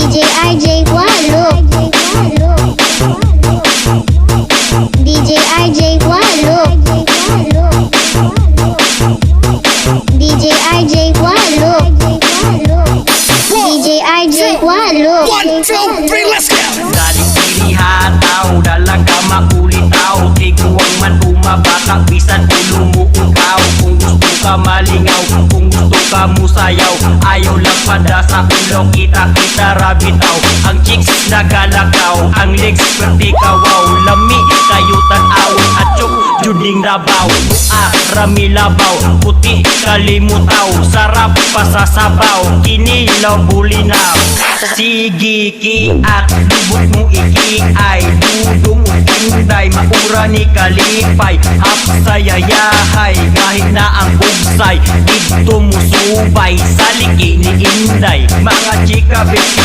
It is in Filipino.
DJ RJ Gualo, DJ RJ Gualo, DJ RJ Gualo, DJ RJ Gualo. 1, 2, 3, let's go! Galing pinihataw, dalaga makulitaw. Tiguang man umabaka, bisan ulo mo ukaw. Kung gusto ka malingaw, kung gusto ka musayaw, ayaw lang pada sa ulo, kita rabitaw. Ang chicks nagalakaw, ang legs perti kawaw. Lami kayo tanaw, at chok juding rabaw. Rami labaw, puti kalimutaw. Sarap pasasabaw, kinilaw bulinaw. Sige ki at lubot mo iki ay dudong utinday. Maura ni kalipay, hap sayayahay. Kahit na ang bugsay, dito mo subay sa liki ni Inday. Mga chika,